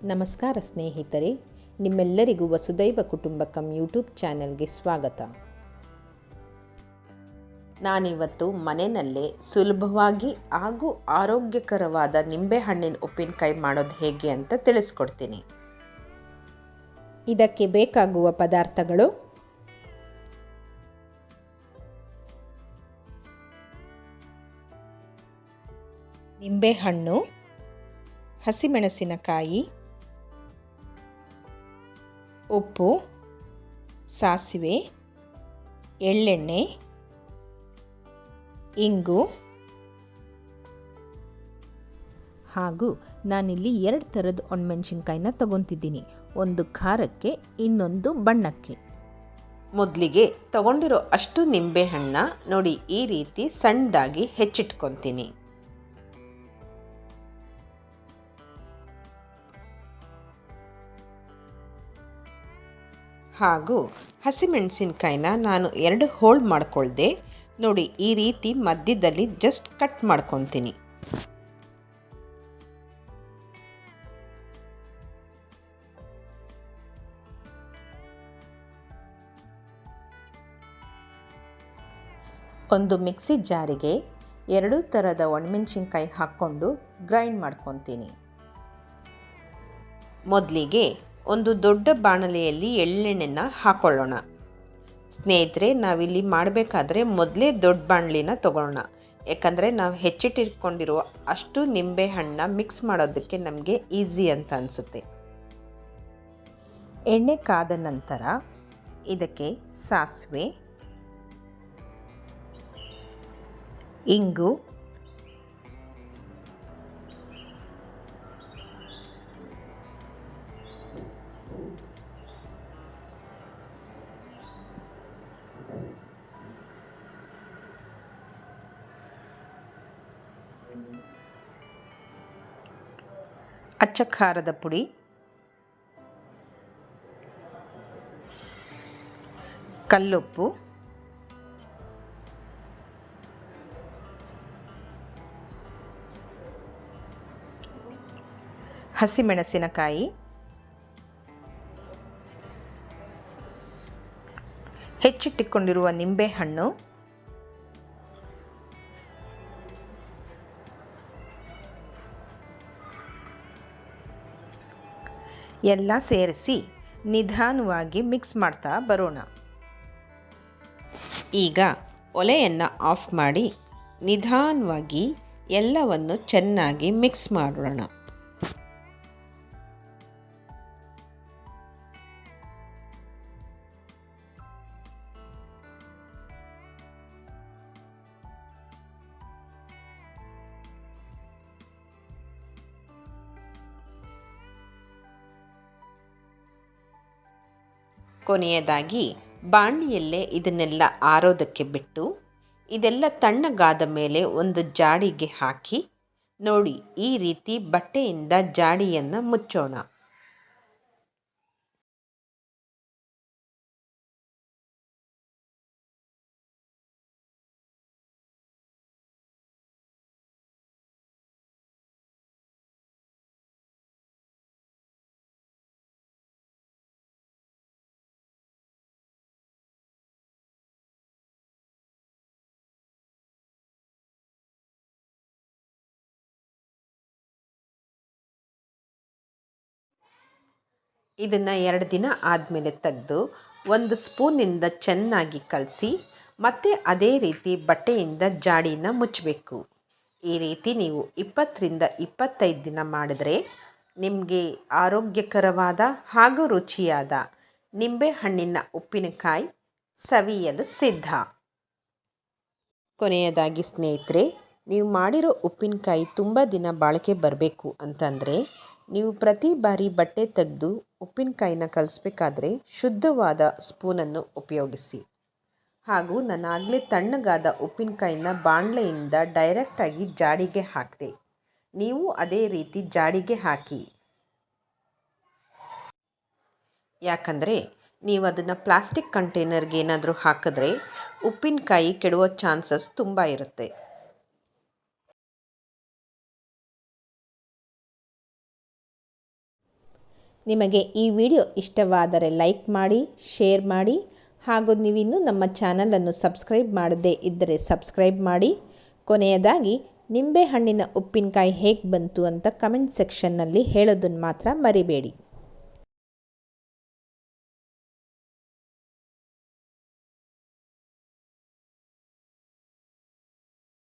ನಮಸ್ಕಾರ ಸ್ನೇಹಿತರೆ, ನಿಮ್ಮೆಲ್ಲರಿಗೂ ವಸುದೈವ ಕುಟುಂಬಕಂ ಯೂಟ್ಯೂಬ್ ಚಾನೆಲ್ಗೆ ಸ್ವಾಗತ. ನಾನಿವತ್ತು ಮನೆಯಲ್ಲೇ ಸುಲಭವಾಗಿ ಹಾಗೂ ಆರೋಗ್ಯಕರವಾದ ನಿಂಬೆಹಣ್ಣಿನ ಉಪ್ಪಿನಕಾಯಿ ಮಾಡೋದು ಹೇಗೆ ಅಂತ ತಿಳಿಸ್ಕೊಡ್ತೀನಿ. ಇದಕ್ಕೆ ಬೇಕಾಗುವ ಪದಾರ್ಥಗಳು: ನಿಂಬೆಹಣ್ಣು, ಹಸಿಮೆಣಸಿನಕಾಯಿ, ಉಪ್ಪು, ಸಾಸಿವೆ, ಎಳ್ಳೆಣ್ಣೆ, ಇಂಗು ಹಾಗೂ ನಾನಿಲ್ಲಿ 2 ಥರದ ಒಣಮೆಣಸಿನ್ಕಾಯಿನ ತಗೊತಿದ್ದೀನಿ. ಒಂದು ಖಾರಕ್ಕೆ, ಇನ್ನೊಂದು ಬಣ್ಣಕ್ಕೆ. ಮೊದಲಿಗೆ ತಗೊಂಡಿರೋ ಅಷ್ಟು ನಿಂಬೆಹಣ್ಣ ನೋಡಿ ಈ ರೀತಿ ಸಣ್ಣದಾಗಿ ಹೆಚ್ಚಿಟ್ಕೊತೀನಿ. ಹಾಗೂ ಹಸಿಮೆಣಸಿನ್ಕಾಯಿನ ನಾನು 2 ಹೋಳು ಮಾಡ್ಕೊಳ್ದೆ. ನೋಡಿ ಈ ರೀತಿ ಮಧ್ಯದಲ್ಲಿ ಜಸ್ಟ್ ಕಟ್ ಮಾಡ್ಕೊತೀನಿ. ಒಂದು ಮಿಕ್ಸಿ ಜಾರಿಗೆ 2 ಥರದ ಒಣಮೆಣಸಿನ್ಕಾಯಿ ಹಾಕ್ಕೊಂಡು ಗ್ರೈಂಡ್ ಮಾಡ್ಕೊತೀನಿ. ಮೊದಲಿಗೆ ಒಂದು ದೊಡ್ಡ ಬಾಣಲೆಯಲ್ಲಿ ಎಳ್ಳೆಣ್ಣೆನ ಹಾಕೊಳ್ಳೋಣ. ಸ್ನೇಹಿತರೆ, ನಾವಿಲ್ಲಿ ಮಾಡಬೇಕಾದ್ರೆ ಮೊದಲೇ ದೊಡ್ಡ ಬಾಣಲಿನ ತಗೊಳ್ಳೋಣ. ಯಾಕಂದರೆ ನಾವು ಹೆಚ್ಚಿಟ್ಟಿಟ್ಕೊಂಡಿರುವ ಅಷ್ಟು ನಿಂಬೆಹಣ್ಣ ಮಿಕ್ಸ್ ಮಾಡೋದಕ್ಕೆ ನಮಗೆ ಈಸಿ ಅಂತ ಅನಿಸುತ್ತೆ. ಎಣ್ಣೆ ಕಾದ ನಂತರ ಇದಕ್ಕೆ ಸಾಸಿವೆ, ಇಂಗು, ಅಚ್ಚ ಖಾರದ ಪುಡಿ, ಕಲ್ಲುಪ್ಪು, ಹಸಿಮೆಣಸಿನಕಾಯಿ, ಹೆಚ್ಚಿಟ್ಟುಕೊಂಡಿರುವ ನಿಂಬೆಹಣ್ಣು, ಎಲ್ಲ ಸೇರಿಸಿ ನಿಧಾನವಾಗಿ ಮಿಕ್ಸ್ ಮಾಡ್ತಾ ಬರೋಣ. ಈಗ ಒಲೆಯನ್ನು ಆಫ್ ಮಾಡಿ ನಿಧಾನವಾಗಿ ಎಲ್ಲವನ್ನು ಚೆನ್ನಾಗಿ ಮಿಕ್ಸ್ ಮಾಡೋಣ. ಕೊನೆಯದಾಗಿ ಬಾಣಲಿಯಲ್ಲೇ ಇದನ್ನೆಲ್ಲ ಆರೋದಕ್ಕೆ ಬಿಟ್ಟು ಇದೆಲ್ಲ ತಣ್ಣಗಾದ ಮೇಲೆ ಒಂದು ಜಾಡಿಗೆ ಹಾಕಿ ನೋಡಿ ಈ ರೀತಿ ಬಟ್ಟೆಯಿಂದ ಜಾಡಿಯನ್ನು ಮುಚ್ಚೋಣ. ಇದನ್ನು 2 ದಿನ ಆದಮೇಲೆ ತೆಗೆದು 1 ಸ್ಪೂನಿಂದ ಚೆನ್ನಾಗಿ ಕಲಸಿ ಮತ್ತೆ ಅದೇ ರೀತಿ ಬಟ್ಟೆಯಿಂದ ಜಾಡಿನ ಮುಚ್ಚಬೇಕು. ಈ ರೀತಿ ನೀವು 20 ರಿಂದ 25 ದಿನ ಮಾಡಿದ್ರೆ ನಿಮಗೆ ಆರೋಗ್ಯಕರವಾದ ಹಾಗೂ ರುಚಿಯಾದ ನಿಂಬೆಹಣ್ಣಿನ ಉಪ್ಪಿನಕಾಯಿ ಸವಿಯಲು ಸಿದ್ಧ. ಕೊನೆಯದಾಗಿ ಸ್ನೇಹಿತರೆ, ನೀವು ಮಾಡಿರೋ ಉಪ್ಪಿನಕಾಯಿ ತುಂಬ ದಿನ ಬಾಳಿಕೆ ಬರಬೇಕು ಅಂತಂದರೆ ನೀವು ಪ್ರತಿ ಬಾರಿ ಬಟ್ಟೆ ತೆಗೆದು ಉಪ್ಪಿನಕಾಯಿನ ಕಲಿಸ್ಬೇಕಾದ್ರೆ ಶುದ್ಧವಾದ ಸ್ಪೂನನ್ನು ಉಪಯೋಗಿಸಿ. ಹಾಗೂ ನಾನಾಗಲೇ ತಣ್ಣಗಾದ ಉಪ್ಪಿನಕಾಯಿನ ಬಾಣಲೆಯಿಂದ ಡೈರೆಕ್ಟಾಗಿ ಜಾಡಿಗೆ ಹಾಕಿದೆ. ನೀವು ಅದೇ ರೀತಿ ಜಾಡಿಗೆ ಹಾಕಿ. ಯಾಕಂದರೆ ನೀವು ಅದನ್ನು ಪ್ಲಾಸ್ಟಿಕ್ ಕಂಟೈನರ್ಗೆ ಏನಾದರೂ ಹಾಕಿದ್ರೆ ಉಪ್ಪಿನಕಾಯಿ ಕೆಡುವ ಚಾನ್ಸಸ್ ತುಂಬ ಇರುತ್ತೆ. ನಿಮಗೆ ಈ ವಿಡಿಯೋ ಇಷ್ಟವಾದರೆ ಲೈಕ್ ಮಾಡಿ, ಶೇರ್ ಮಾಡಿ ಹಾಗೂ ನೀವಿನ್ನೂ ನಮ್ಮ ಚಾನಲನ್ನು ಸಬ್ಸ್ಕ್ರೈಬ್ ಮಾಡದೇ ಇದ್ದರೆ ಸಬ್ಸ್ಕ್ರೈಬ್ ಮಾಡಿ. ಕೊನೆಯದಾಗಿ ನಿಂಬೆಹಣ್ಣಿನ ಉಪ್ಪಿನಕಾಯಿ ಹೇಗೆ ಬಂತು ಅಂತ ಕಮೆಂಟ್ ಸೆಕ್ಷನ್ನಲ್ಲಿ ಹೇಳೋದನ್ನು ಮಾತ್ರ ಮರಿಬೇಡಿ.